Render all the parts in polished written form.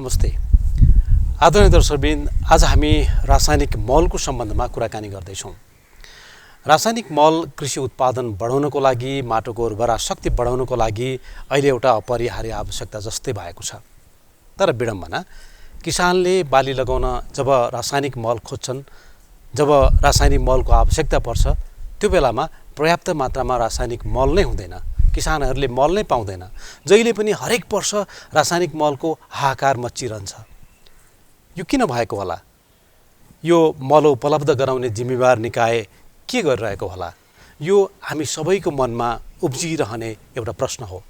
नमस्ते आदरणीय दर्शकवृन्द, आज हामी रासायनिक मलको सम्बन्धमा कुराकानी गर्दैछौँ। रासायनिक मल कृषि उत्पादन बढाउनको लागि, माटोको उर्वरा शक्ति बढाउनको लागि अहिले एउटा अपरिहार्य आवश्यकता जस्तै भएको छ। तर विडम्बना, किसानले बाली लगाउन जब रासायनिक मल खोज्छन्, जब रासायनिक मलको आवश्यकता पर्छ, त्यो बेलामा पर्याप्त मात्रामा रासायनिक मल नै हुँदैन, किसानहरूले मल नै पाउँदैन। जहिले पनि हरेक वर्ष रासायनिक मलको हाहाकार मच्चिरहन्छ। यो किन भएको होला? यो मल उपलब्ध गराउने जिम्मेवार निकाय के गरिरहेको होला? यो हामी सबैको मनमा उब्जिरहने एउटा प्रश्न हो।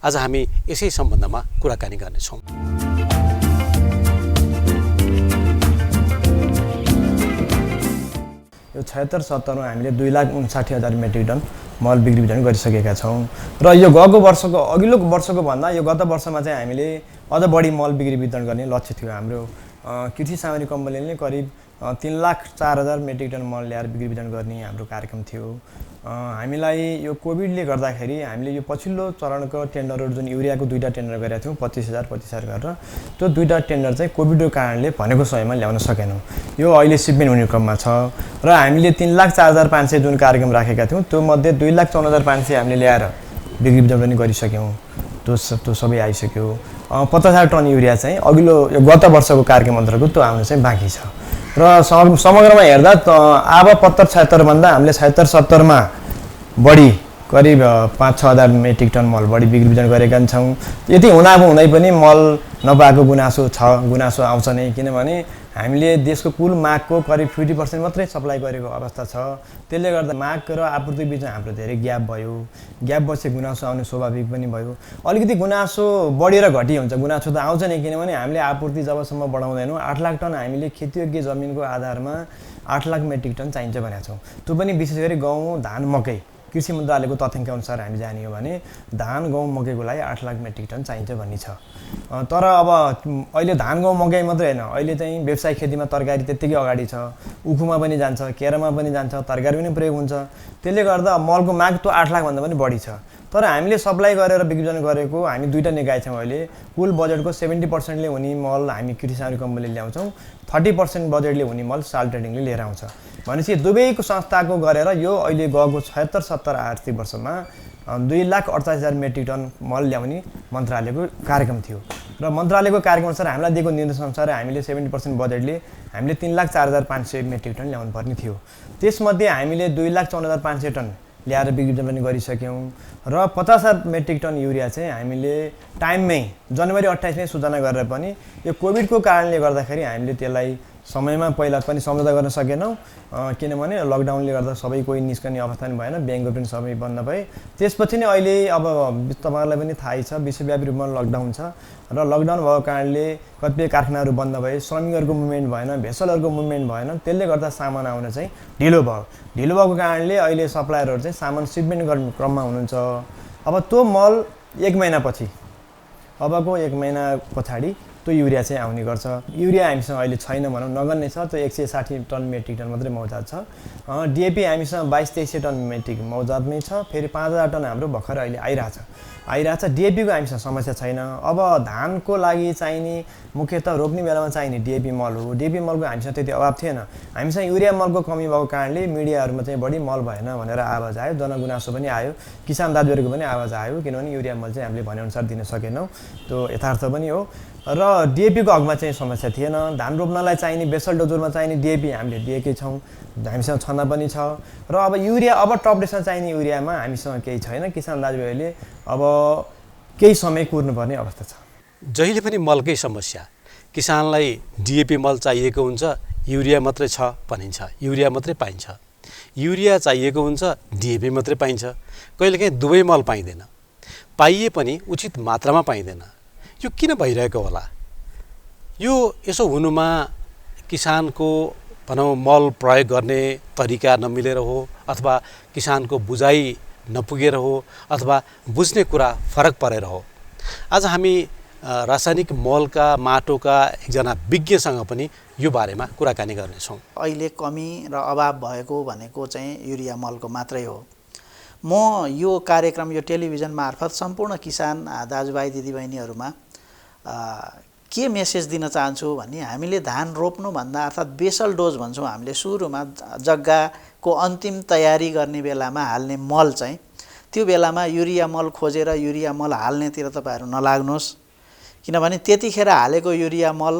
आज हामी यसै सम्बन्धमा कुराकानी गर्नेछौँ। यो 76-70 मा हामीले 2,59,000 मेट्रिक टन मल बिक्री वितरण गरिसकेका छौँ र यो गएको वर्षको अघिल्लो वर्षको भन्दा यो गत वर्षमा चाहिँ हामीले अझ बढी मल बिक्री वितरण गर्ने लक्ष्य थियो। हाम्रो कृषि सामग्री कम्पनीले करिब 3,04,000 मेट्रिक टन मल ल्याएर बिक्री वितरण गर्ने हाम्रो कार्यक्रम थियो। हामीलाई यो कोभिडले गर्दाखेरि हामीले यो पछिल्लो चरणको टेन्डरहरू जुन युरियाको 2टा टेन्डर गरेका थियौँ 25,000 गरेर, त्यो 2टा टेन्डर चाहिँ कोभिडको कारणले भनेको समयमा ल्याउन सकेनौँ। यो अहिले सिपमेन्ट हुने क्रममा छ र हामीले 3,04,500 जुन कार्यक्रम राखेका थियौँ त्यो मध्ये 2,54,500 हामीले ल्याएर बिक्री वितरण पनि गरिसक्यौँ। त्यो सबै आइसक्यो। 50,000 टन युरिया चाहिँ अघिल्लो यो गत वर्षको कार्यक्रम अन्तर्गत त्यो आउनु चाहिँ बाँकी छ र समग्रमा हेर्दा अब 75-76 भन्दा हामीले 76-70 मा बढी करिब 5-6,000 मेट्रिक टन मल बढी बिक्री वितरण गरेका छौँ। यति हुँदै पनि मल नपाएको गुनासो आउँछ नै, किनभने हामीले देशको कुल मागको करिब 50% मात्रै सप्लाई गरेको अवस्था छ। त्यसले गर्दा माग र आपूर्ति बिचमा हाम्रो धेरै ग्याप भयो। ग्याप बसे गुनासो आउने स्वाभाविक पनि भयो। अलिकति गुनासो बढी र घटी हुन्छ, गुनासो त आउँछ नै, किनभने हामीले आपूर्ति जबसम्म बढाउँदैनौँ 8 लाख टन हामीले खेतीयोग्य जमिनको आधारमा 8 लाख मेट्रिक टन चाहिन्छ भनेका छौँ। त्यो पनि विशेष गरी गहुँ, धान, मकै कृषि मन्त्रालयको तथ्याङ्क अनुसार हामी जाने हो भने धान, गहुँ, मकैको लागि 8 लाख मेट्रिक टन चाहिन्छ भन्ने छ। तर अब अहिले धान, गहुँ, मकै मात्रै होइन, अहिले चाहिँ व्यावसायिक खेतीमा तरकारी त्यत्तिकै अगाडि छ। उखुमा पनि जान्छ, केरामा पनि जान्छ, तरकारी पनि प्रयोग हुन्छ। त्यसले गर्दा मलको माग त्यो 8 लाख भन्दा पनि बढी छ। तर हामीले सप्लाई गरेर बिक्री गरेको हामी 2टा निकाय छौँ। अहिले कुल बजेटको 70%ले हुने मल हामी कृषि सामग्री कम्पनीले ल्याउँछौँ, 30% बजेटले हुने मल साल ट्रेडिङले लिएर आउँछ। भनेपछि दुवैको संस्थाको गरेर यो अहिले गएको 76-70 आर्थिक वर्षमा 2,48,000 मेट्रिक टन मल ल्याउने मन्त्रालयको कार्यक्रम थियो र मन्त्रालयको कार्यक्रम अनुसार हामीलाई दिएको निर्देशअनुसार हामीले 70% बजेटले हामीले 3,04,500 मेट्रिक टन ल्याउनु पर्ने थियो। त्यसमध्ये हामीले 2,54,500 टन ल्याएर बिक्री पनि गरिसक्यौँ र 50,000 मेट्रिक टन युरिया चाहिँ हामीले टाइममै जनवरी 28 मै सूचना गरेर पनि यो कोभिडको कारणले गर्दाखेरि हामीले त्यसलाई समयमा पहिला पनि सम्झौता गर्न सकेनौँ, किनभने लकडाउनले गर्दा सबै कोही निस्कने अवस्था पनि भएन, ब्याङ्कहरू पनि सबै बन्द भए। त्यसपछि नै अहिले अब तपाईँहरूलाई पनि थाहै छ विश्वव्यापी रूपमा लकडाउन छ र लकडाउन भएको कारणले कतिपय कारखानाहरू बन्द भए, श्रमिकहरूको मुभमेन्ट भएन, भेसलहरूको मुभमेन्ट भएन। त्यसले गर्दा सामान आउन चाहिँ ढिलो भयो। ढिलो भएको कारणले अहिले सप्लायरहरू चाहिँ सामान सिपमेन्ट गर्ने क्रममा हुनुहुन्छ। अब त्यो मल 1 महिनापछि, अबको 1 महिना पछाडि त्यो युरिया चाहिँ आउने गर्छ। युरिया हामीसँग अहिले छैन भनौँ, नगन्ने छ। त्यो 160 टन मेट्रिक टन मात्रै मौजाद छ। डिएपी हामीसँग 2200-2300 टन मेट्रिक मौजादमै छ। फेरि 5,000 टन हाम्रो भर्खर अहिले आइरहेछ। डिएपीको हामीसँग समस्या छैन। अब धानको लागि चाहिने मुख्यतः रोप्ने बेलामा चाहिने डिएपी मल हो। डिएपी मलको हामीसँग त्यति अभाव थिएन। हामीसँग युरिया मलको कमी भएको कारणले मिडियाहरूमा चाहिँ बढी मल भएन भनेर आवाज आयो, जनगुनासो पनि आयो, किसान दाजुहरूको पनि आवाज आयो, किनभने युरिया मल चाहिँ हामीले भनेअनुसार दिन सकेनौँ। त्यो यथार्थ पनि हो र डिएपीको हकमा चाहिँ समस्या थिएन। धान रोप्नलाई चाहिने बेसल डोजरमा चाहिने डिएपी हामीले दिएकै छौँ, हामीसँग छँदा पनि छ। र अब युरिया अब टपडेसमा चाहिने युरियामा हामीसँग केही छैन। किसान दाजुभाइले अब केही समय कुर्नुपर्ने अवस्था छ। जहिले पनि मलकै समस्या, किसानलाई डिएपी मल चाहिएको हुन्छ, युरिया मात्रै छ भनिन्छ, युरिया मात्रै पाइन्छ। युरिया चाहिएको हुन्छ, डिएपी मात्रै पाइन्छ। कहिलेकाहीँ दुवै मल पाइँदैन, पाइए पनि उचित मात्रामा पाइँदैन। यो किन भइरहेको होला? यो यसो हुनुमा किसानको भनौँ मल प्रयोग गर्ने तरिका नमिलेर हो, अथवा किसानको बुझाइ नपुगेर हो, अथवा बुझ्ने कुरा फरक परेर हो। आज हामी रासायनिक मलका माटोका एकजना विज्ञसँग पनि यो बारेमा कुराकानी गर्नेछौँ। अहिले कमी र अभाव भएको भनेको चाहिँ युरिया मलको मात्रै हो। म यो कार्यक्रम यो टेलिभिजन मार्फत सम्पूर्ण किसान दाजुभाइ दिदीबहिनीहरूमा के मेसेज दिन चाहन्छु भने हामीले धान रोप्नुभन्दा अर्थात् बेसल डोज भन्छौँ हामीले सुरुमा जग्गाको अन्तिम तयारी गर्ने बेलामा हाल्ने मल चाहिँ त्यो बेलामा युरिया मल खोजेर युरिया मल हाल्नेतिर तपाईँहरू नलाग्नुहोस्। किनभने त्यतिखेर हालेको युरिया मल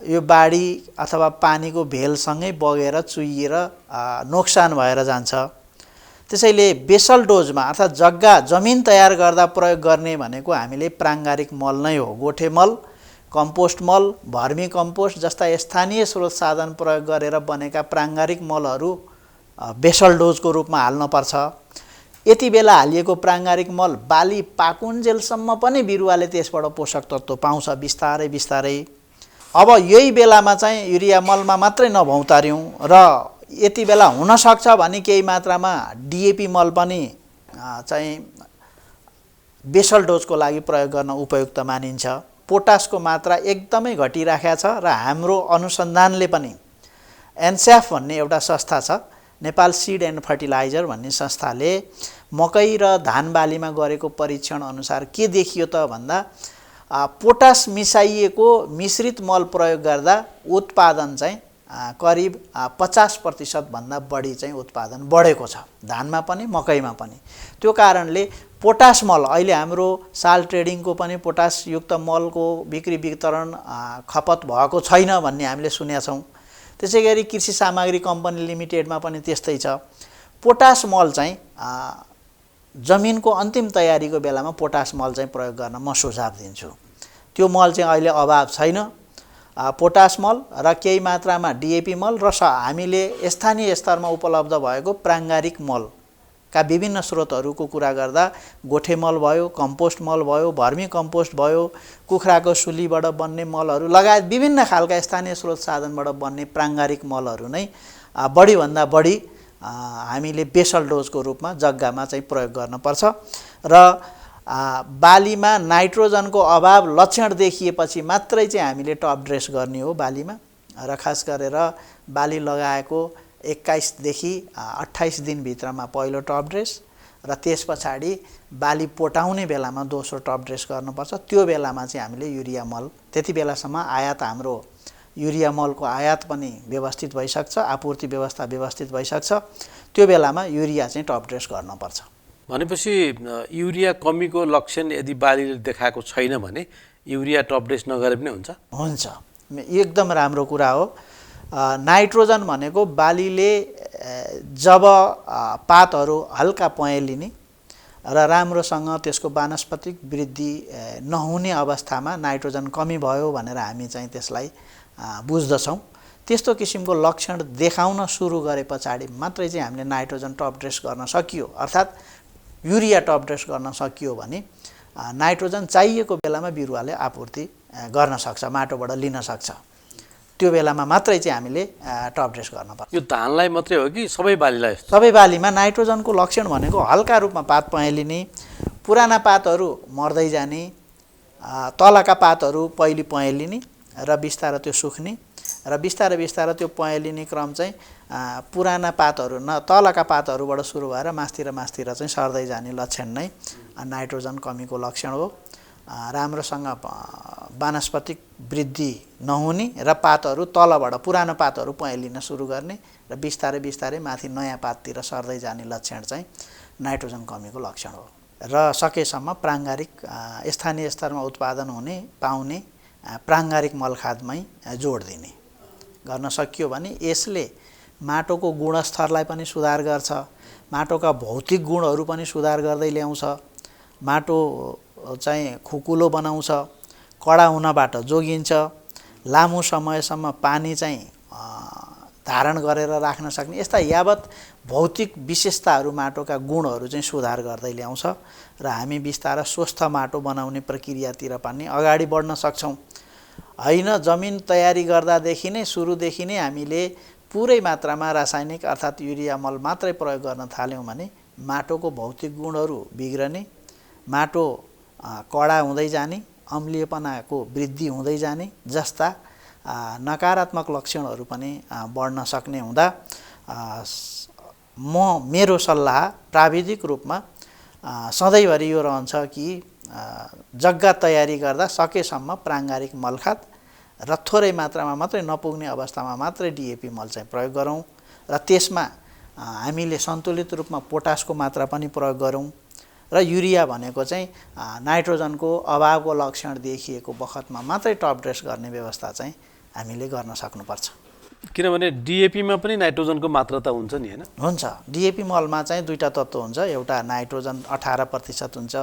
यो बाढी अथवा पानीको भेलसँगै बगेर चुहिएर नोक्सान भएर जान्छ। त्यसैले बेसल डोजमा अर्थात् जमिन तयार गर्दा प्रयोग गर्ने भनेको हामीले प्राङ्गारिक मल नै हो। गोठे मल, कम्पोस्ट मल, भर्मी कम्पोस्ट जस्ता स्थानीय स्रोत साधन प्रयोग गरेर बनेका प्राङ्गारिक मलहरू बेसल डोजको रूपमा हाल्नुपर्छ। यति बेला हालिएको प्राङ्गारिक मल बाली पाकुन्जेलसम्म पनि बिरुवाले त्यसबाट पोषक तत्त्व पाउँछ बिस्तारै बिस्तारै। अब यही बेलामा चाहिँ युरिया मलमा मात्रै नभौतार्यौँ र यति बेला हुनसक्छ भने केही मात्रामा डिएपी मल पनि चाहिँ बेसल डोजको लागि प्रयोग गर्न उपयुक्त मानिन्छ। पोटासको मात्रा एकदमै घटिराखेको छ र हाम्रो अनुसन्धानले पनि एनस्याफ भन्ने एउटा संस्था छ, नेपाल सिड एन्ड फर्टिलाइजर भन्ने संस्थाले मकै र धान बालीमा गरेको परीक्षण अनुसार के देखियो त भन्दा पोटास मिसाइएको मिश्रित मल प्रयोग गर्दा उत्पादन चाहिँ करिब 50% भन्दा बढी चाहिँ उत्पादन बढेको छ, धानमा पनि मकैमा पनि। त्यो कारणले पोटास मल अहिले हाम्रो साल ट्रेडिङको पनि पोटास युक्त मलको बिक्री वितरण खपत भएको छैन भन्ने हामीले सुनेका छौँ। त्यसैगरी कृषि सामग्री कम्पनी लिमिटेडमा पनि त्यस्तै छ। पोटास मल चाहिँ जमिनको अन्तिम तयारीको बेलामा पोटास मल चाहिँ प्रयोग गर्न म सुझाव दिन्छु। त्यो मल चाहिँ अहिले अभाव छैन। पोटास मल र केही मात्रामा डिएपी मल र हामीले स्थानीय स्तरमा उपलब्ध भएको प्राङ्गारिक मलका विभिन्न स्रोतहरूको कुरा गर्दा गोठे मल भयो, कम्पोस्ट मल भयो, भर्मी कम्पोस्ट भयो, कुखुराको सुलीबाट बन्ने मलहरू लगायत विभिन्न खालका स्थानीय स्रोत साधनबाट बन्ने प्राङ्गारिक मलहरू नै बढीभन्दा बढी हामीले बेसल डोजको रूपमा जग्गामा चाहिँ प्रयोग गर्नुपर्छ। र बालीमा नाइट्रोजनको अभाव लक्षण देखिएपछि मात्रै चाहिँ हामीले टप ड्रेस गर्ने हो बालीमा। र खास गरेर बाली लगाएको 21 देखि 28 दिनभित्रमा पहिलो टप ड्रेस र त्यस पछाडि बाली पोटाउने बेलामा दोस्रो टप ड्रेस गर्नुपर्छ। त्यो बेलामा चाहिँ हामीले युरिया मल, त्यति बेलासम्म आयात हाम्रो युरिया मलको आयात पनि व्यवस्थित भइसक्छ, आपूर्ति व्यवस्था व्यवस्थित भइसक्छ। त्यो बेलामा युरिया चाहिँ टप ड्रेस गर्नुपर्छ। भनेपछि युरिया कमीको लक्षण यदि बालीले देखाएको छैन भने युरिया टप ड्रेस नगरे पनि हुन्छ? हुन्छ, एकदम राम्रो कुरा हो। नाइट्रोजन भनेको बालीले जब पातहरू हल्का पहेँलिने र राम्रोसँग त्यसको वानस्पतिक वृद्धि नहुने अवस्थामा नाइट्रोजन कमी भयो भनेर हामी चाहिँ त्यसलाई बुझ्दछौँ। त्यस्तो किसिमको लक्षण देखाउन सुरु गरे पछाडि मात्रै चाहिँ हामीले नाइट्रोजन टप ड्रेस गर्न सकियो, अर्थात् युरिया टप ड्रेस गर्न सकियो भने नाइट्रोजन चाहिएको बेलामा बिरुवाले आपूर्ति गर्न सक्छ, माटोबाट लिन सक्छ। त्यो बेलामा मात्रै चाहिँ हामीले टप ड्रेस गर्नुपर्छ। यो धानलाई मात्रै हो कि सबै बालीलाई? सबै बालीमा नाइट्रोजनको लक्षण भनेको हल्का रूपमा पात पहेँलिने, पुराना पातहरू मर्दै जाने, तलका पातहरू पहिले पहेँलिने र बिस्तारै त्यो सुक्ने र बिस्तारै बिस्तारै त्यो पहेँलिने क्रम चाहिँ पुराना पातहरू तलका पातहरूबाट सुरु भएर मास्तिर चाहिँ सर्दै जाने लक्षण नै नाइट्रोजन कमीको लक्षण हो। राम्रोसँग वानस्पतिक वृद्धि नहुने र पातहरू तलबाट पुरानो पातहरू पहेँलिन सुरु गर्ने र बिस्तारै बिस्तारै माथि नयाँ पाततिर सर्दै जाने लक्षण चाहिँ नाइट्रोजन कमीको लक्षण हो। र सकेसम्म प्राङ्गारिक स्थानीय स्तरमा उत्पादन हुने पाउने प्राङ्गारिक मल खादमै जोड दिने गर्न सकियो भने यसले माटोको गुणस्तरलाई पनि सुधार गर्छ, माटोका भौतिक गुणहरू पनि सुधार गर्दै ल्याउँछ, माटो चाहिँ खुकुलो बनाउँछ, कडा हुनबाट जोगिन्छ, लामो समयसम्म पानी चाहिँ धारण गरेर राख्न सक्ने यस्ता यावत भौतिक विशेषताहरू माटोका गुणहरू चाहिँ सुधार गर्दै ल्याउँछ र हामी बिस्तारै स्वस्थ माटो बनाउने प्रक्रियातिर पनि अगाडि बढ्न सक्छौँ। हैन जमिन तयारी गर्दादेखि नै सुरुदेखि नै हामीले पुरै मात्रामा रासायनिक अर्थात् युरिया मल मात्रै प्रयोग गर्न थाल्यौँ भने माटोको भौतिक गुणहरू बिग्रने, माटो कडा हुँदै जाने, अम्लीयपनाको वृद्धि हुँदै जाने जस्ता नकारात्मक लक्षणहरू पनि बढ्न सक्ने हुँदा मेरो सल्लाह प्राविधिक रूपमा सधैँभरि यो रहन्छ कि जग्गा तयारी गर्दा सकेसम्म प्राङ्गारिक मलखाद र थोरै मात्रामा मात्रै नपुग्ने अवस्थामा मात्रै डिएपी मल चाहिँ प्रयोग गरौँ र त्यसमा हामीले सन्तुलित रूपमा पोटासको मात्रा पनि प्रयोग गरौँ र युरिया भनेको चाहिँ नाइट्रोजनको अभावको लक्षण देखिएको बखतमा मात्रै टप ड्रेस गर्ने व्यवस्था चाहिँ हामीले गर्न सक्नुपर्छ। किनभने डिएपीमा पनि नाइट्रोजनको मात्रा त हुन्छ नि हैन? हुन्छ। डिएपी मलमा चाहिँ दुईटा तत्त्व हुन्छ, एउटा नाइट्रोजन 18% हुन्छ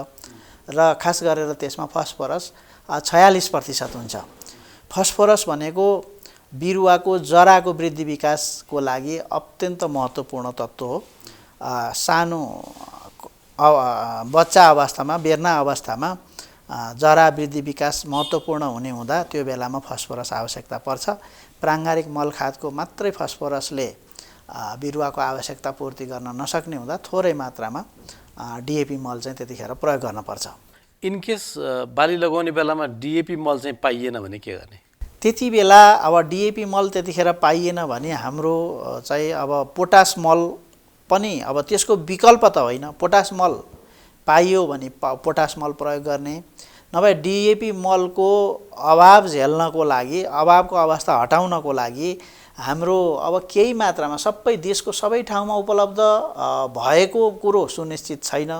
र खास गरेर त्यसमा फस्फरस 46% हुन्छ। फस्फरस भनेको बिरुवाको जराको वृद्धि विकासको लागि अत्यन्त महत्त्वपूर्ण तत्त्व हो। सानो बच्चा अवस्थामा बेर्ना अवस्थामा जरा वृद्धि विकास महत्त्वपूर्ण हुने हुँदा त्यो बेलामा फस्फरस आवश्यकता पर्छ। प्राङ्गारिक मल खादको मात्रै फस्फरसले बिरुवाको आवश्यकता पूर्ति गर्न नसक्ने हुँदा थोरै मात्रामा डिएपी मल चाहिँ त्यतिखेर प्रयोग गर्नुपर्छ। इनकेस बाली लगाउने बेलामा डिएपी मल चाहिँ पाइएन भने के गर्ने? त्यति बेला अब डिएपी मल त्यतिखेर पाइएन भने हाम्रो चाहिँ अब पोटास मल पनि, अब त्यसको विकल्प त होइन, पोटास मल पाइयो भने पोटास मल प्रयोग गर्ने, नभए डिएपी मलको अभाव झेल्नको लागि, अभावको अवस्था हटाउनको लागि हाम्रो अब केही मात्रामा सबै देशको सबै ठाउँमा उपलब्ध भएको कुरो सुनिश्चित छैन,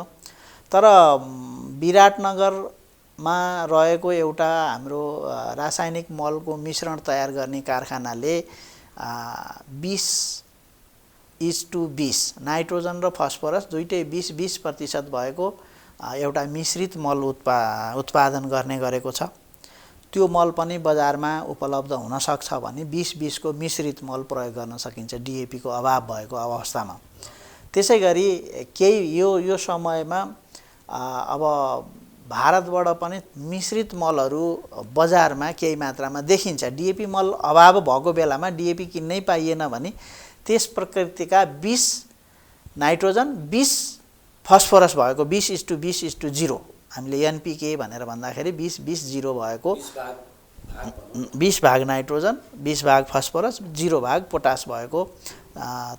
तर विराटनगरमा रहेको एउटा हाम्रो रासायनिक मलको मिश्रण तयार गर्ने कारखानाले 20:20 नाइट्रोजन र फस्फरस दुईटै 20% भएको एउटा मिश्रित मल उत्पादन गर्ने गरेको छ। त्यो मल पनि बजारमा उपलब्ध हुन सक्छ भने 20-20 को मिश्रित मल प्रयोग गर्न सकिन्छ डिएपी को अभाव भएको अवस्थामा। त्यसैगरी केही यो समयमा अब भारतबाट पनि मिश्रित मलहरू बजारमा केही मात्रामा देखिन्छ। डिएपी मल अभाव भएको बेलामा डिएपी किन्नै पाइएन भने त्यस प्रकृतिका 20 नाइट्रोजन 20 फस्फरस भएको 20:20:0 हामीले एनपीके भनेर भन्दाखेरि 20:20:0 भएको 20 भाग नाइट्रोजन 20 भाग फस्फरस 0 भाग पोटास भएको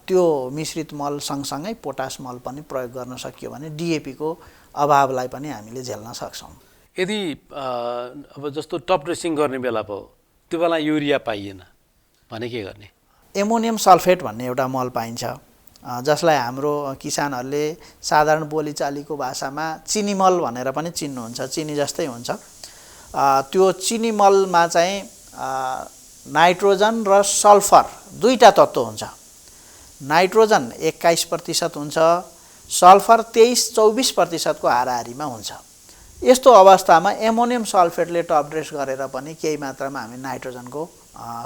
त्यो मिश्रित मल सँगसँगै पोटास मल पनि प्रयोग गर्न सकियो भने डिएपी को अभावलाई पनि हामीले झेल्न सक्छौँ। यदि अब जस्तो टप ड्रेसिङ गर्ने बेला पो त्यो बेला युरिया पाइएन भने के गर्ने? एमोनियम सल्फेट भन्ने एउटा मल पाइन्छ, जसलाई हाम्रो किसानहरूले साधारण बोलीचालीको भाषामा चिनी मल भनेर पनि चिन्नुहुन्छ, चिनी जस्तै हुन्छ। त्यो चिनी मलमा चाहिँ नाइट्रोजन र सल्फर दुईटा तत्त्व हुन्छ। नाइट्रोजन 21% हुन्छ, सल्फर 23-24% को हाराहारीमा हुन्छ। यस्तो अवस्थामा एमोनियम सल्फेटले टप ड्रेस गरेर पनि केही मात्रामा हामी नाइट्रोजनको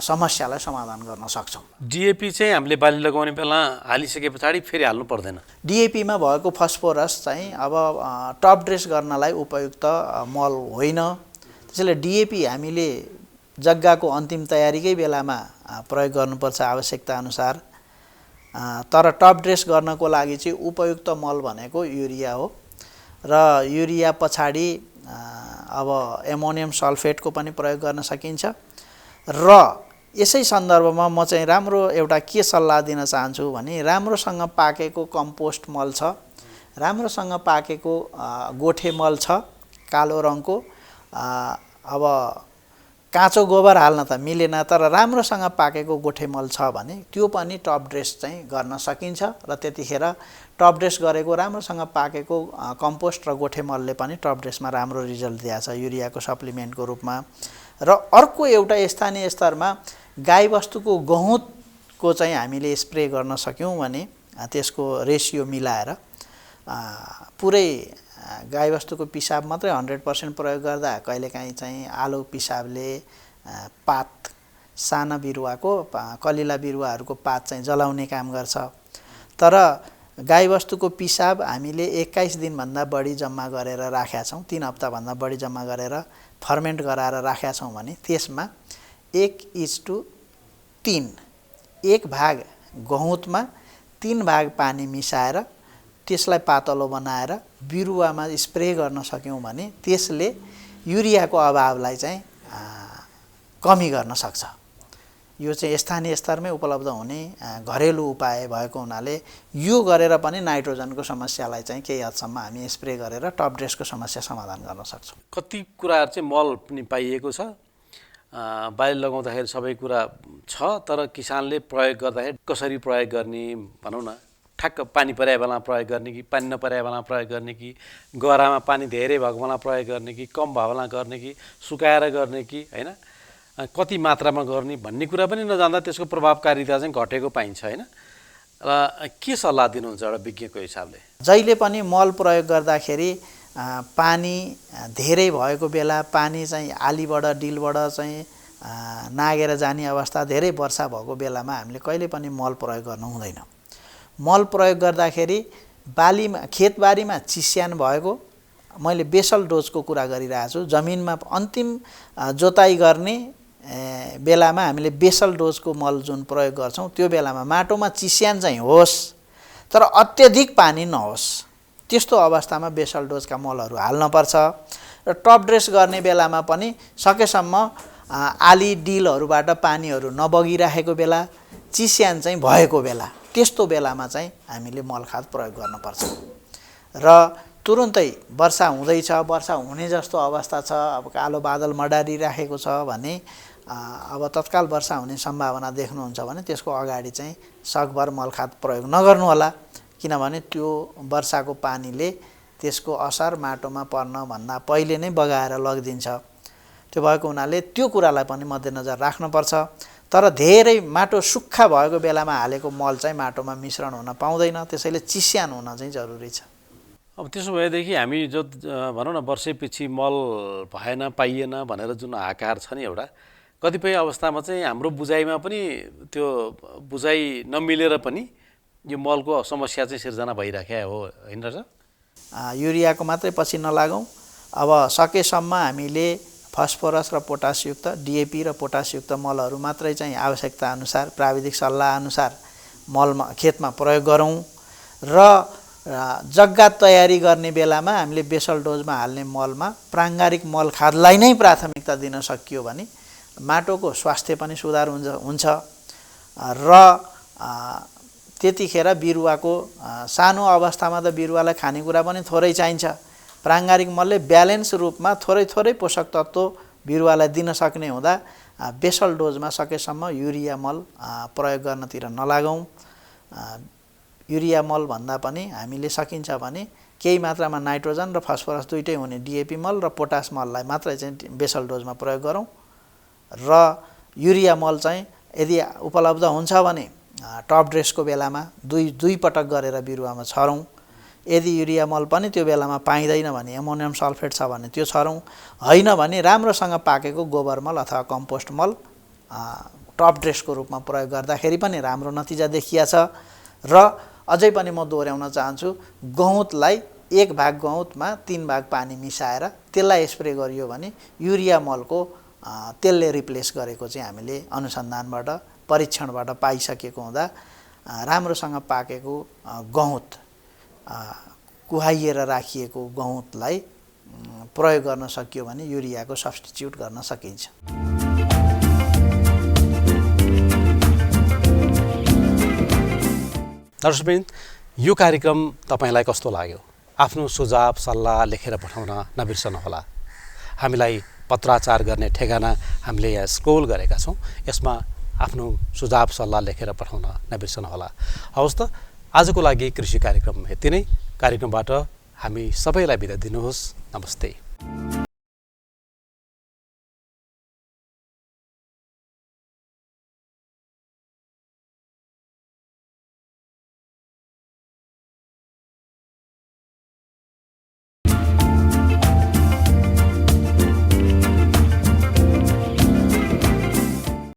समस्यालाई समाधान गर्न सक्छौँ। डिएपी चाहिँ हामीले बाली लगाउने बेला हालिसके पछाडि फेरि हाल्नु पर्दैन? डिएपीमा भएको फस्फोरस चाहिँ अब टप ड्रेस गर्नलाई उपयुक्त मल होइन, त्यसैले डिएपी हामीले जग्गाको अन्तिम तयारीकै बेलामा प्रयोग गर्नुपर्छ आवश्यकता अनुसार। तर टप ड्रेस गर्नको लागि चाहिँ उपयुक्त मल भनेको युरिया हो र युरिया पछाडि अब एमोनियम सल्फेटको पनि प्रयोग गर्न सकिन्छ। र यसै सन्दर्भमा म चाहिँ राम्रो एउटा के सल्लाह दिन चाहन्छु भने राम्रोसँग पाकेको कम्पोस्ट मल छ, राम्रोसँग पाकेको गोठे मल छ कालो रङको, अब काँचो गोबर हाल्न त मिलेन तर राम्रोसँग पाकेको गोठे मल छ भने त्यो पनि टप ड्रेस चाहिँ गर्न सकिन्छ र त्यतिखेर टप ड्रेस गरेको राम्रोसँग पाकेको कम्पोस्ट र गोठे मलले पनि टप ड्रेसमा राम्रो रिजल्ट दिएछ युरियाको सप्लिमेन्टको रूपमा। र अर्को एउटा स्थानीय स्तरमा गाईबस्तुको गहुँतको चाहिँ हामीले स्प्रे गर्न सक्यौँ भने त्यसको रेसियो मिलाएर पुरै गाईबस्तुको पिसाब मात्रै 100% प्रयोग गर्दा कहिलेकाहीँ चाहिँ आलो पिसाबले पात साना बिरुवाको कलिला बिरुवाहरूको पात चाहिँ जलाउने काम गर्छ। तर गाईबस्तुको पिसाब हामीले 21 दिनभन्दा बढी जम्मा गरेर राखेका छौँ, 3 हप्ताभन्दा बढी जम्मा गरेर फर्मेन्ट गराएर राखेका छौँ भने त्यसमा 1:3 1 भाग गहुँतमा 3 भाग पानी मिसाएर त्यसलाई पातलो बनाएर बिरुवामा स्प्रे गर्न सक्यौँ भने त्यसले युरियाको अभावलाई चाहिँ कमी गर्न सक्छ। यो चाहिँ स्थानीय स्तरमै उपलब्ध हुने घरेलु उपाय भएको हुनाले यो गरेर पनि नाइट्रोजनको समस्यालाई चाहिँ केही हदसम्म हामी स्प्रे गरेर टप ड्रेसको समस्या समाधान गर्न सक्छौँ। कति कुराहरू चाहिँ मल पनि पाइएको छ, बाली लगाउँदाखेरि सबै कुरा छ, तर किसानले प्रयोग गर्दाखेरि कसरी प्रयोग गर्ने भनौँ न, ठ्याक्क पानी परे बेलामा प्रयोग गर्ने कि पानी नपरे बेलामा प्रयोग गर्ने कि गहरामा पानी धेरै भएको बेलामा प्रयोग गर्ने कि कम भएको बेलामा गर्ने कि सुकाएर गर्ने कि होइन, कति मात्रामा गर्ने भन्ने कुरा पनि नजान्दा त्यसको प्रभावकारिता चाहिँ घटेको पाइन्छ होइन। र के सल्लाह दिनुहुन्छ एउटा विज्ञको हिसाबले? जहिले पनि मल प्रयोग गर्दाखेरि पानी धेरै भएको बेला, पानी चाहिँ आलीबाट डिलबाट चाहिँ नागेर जाने अवस्था, धेरै वर्षा भएको बेलामा हामीले कहिले पनि मल प्रयोग गर्नु हुँदैन। मल प्रयोग गर्दाखेरि बालीमा खेतबारीमा चिस्यान भएको, मैले बेसल डोजको कुरा गरिरहेको छु, जमिनमा अन्तिम जोताइ गर्ने बेलामा हामीले बेसल डोजको मल जुन प्रयोग गर्छौँ त्यो बेलामा माटोमा चिस्यान चाहिँ होस् तर अत्यधिक पानी नहोस्, त्यस्तो अवस्थामा बेसल डोजका मलहरू हाल्नुपर्छ। र टप ड्रेस गर्ने बेलामा पनि सकेसम्म आली डिलहरूबाट पानीहरू नबगिराखेको बेला, चिस्यान चाहिँ भएको बेला, त्यस्तो बेलामा चाहिँ हामीले मलखाद प्रयोग गर्नुपर्छ। र तुरुन्तै वर्षा हुँदैछ, वर्षा हुने जस्तो अवस्था छ, अब कालो बादल मडारिराखेको छ भने अब तत्काल वर्षा हुने सम्भावना देख्नुहुन्छ भने त्यसको अगाडि चाहिँ सकभर मलखाद प्रयोग नगर्नु होला, किनभने त्यो वर्षाको पानीले त्यसको असर माटोमा पर्नभन्दा पहिले नै बगाएर लगिदिन्छ। त्यो भएको हुनाले त्यो कुरालाई पनि मध्यनजर राख्नुपर्छ। तर धेरै माटो सुक्खा भएको बेलामा हालेको मल चाहिँ माटोमा मिश्रण हुन पाउँदैन, त्यसैले चिस्यान हुन चाहिँ जरुरी छ। अब त्यसो भएदेखि हामी जो भनौँ न वर्षैपछि मल भएन पाइएन भनेर जुन आकार छ नि एउटा, कतिपय अवस्थामा चाहिँ हाम्रो बुझाइमा पनि त्यो बुझाइ नमिलेर पनि यो मलको समस्या चाहिँ सिर्जना भइराखेको हो होइन र? युरियाको मात्रै पछि नलागौँ, अब सकेसम्म हामीले फस्फोरस र पोटासयुक्त, डिएपी र पोटासयुक्त मलहरू मात्रै चाहिँ आवश्यकता अनुसार प्राविधिक सल्लाह अनुसार मलमा खेतमा प्रयोग गरौँ। र जग्गा तयारी गर्ने बेलामा हामीले बेसल डोजमा हाल्ने मलमा प्राङ्गारिक मल खादलाई नै प्राथमिकता दिन सकियो भने माटोको स्वास्थ्य पनि सुधार हुन्छ र त्यतिखेर बिरुवाको सानो अवस्थामा त बिरुवालाई खानेकुरा पनि थोरै चाहिन्छ। प्राङ्गारिक मलले ब्यालेन्स रूपमा थोरै थोरै पोषक तत्त्व बिरुवालाई दिन सक्ने हुँदा बेसल डोजमा सकेसम्म युरिया मल प्रयोग गर्नतिर नलागौँ। युरिया मल भन्दा पनि हामीले सकिन्छ भने केही मात्रामा नाइट्रोजन र फस्फोरस दुइटै हुने डिएपी मल र पोटास मललाई मात्रै चाहिँ बेसल डोजमा प्रयोग गरौँ। र युरिया मल चाहिँ यदि उपलब्ध हुन्छ भने टप ड्रेसको बेलामा दुई पटक गरेर बिरुवामा छरौँ। यदि युरिया मल पनि त्यो बेलामा पाइँदैन भने एमोनियम सल्फेट छ भने त्यो छरौँ, होइन भने राम्रोसँग पाकेको गोबर मल अथवा कम्पोस्ट मल टप ड्रेसको रूपमा प्रयोग गर्दाखेरि पनि राम्रो नतिजा देखिया छ। र अझै पनि म दोहोऱ्याउन चाहन्छु, गहुँतलाई 1 भाग गहुँतमा 3 भाग पानी मिसाएर त्यसलाई स्प्रे गरियो भने युरिया मलको त्यसले रिप्लेस गरेको चाहिँ हामीले अनुसन्धानबाट परीक्षणबाट पाइसकेको हुँदा राम्रोसँग पाकेको गहुँत, कुहाइएर राखिएको गहुँतलाई प्रयोग गर्न सकियो भने युरियाको सब्स्टिट्युट गर्न सकिन्छ। दर्शकवृन्द, यो कार्यक्रम तपाईलाई कस्तो लाग्यो? आफ्नो सुझाव सल्लाह लेखेर पठाउन नबिर्सनुहोला। हामीलाई पत्राचार गर्ने ठेगाना हामीले यहाँ स्क्रोल गरेका छौँ, यसमा आफ्नो सुझाव सल्लाह लेखेर पठाउन नबिर्सनुहोला। हवस् त, आजको लागि कृषि कार्यक्रम यति नै। कार्यक्रमबाट हामी सबैलाई बिदा दिनुहोस्। नमस्ते।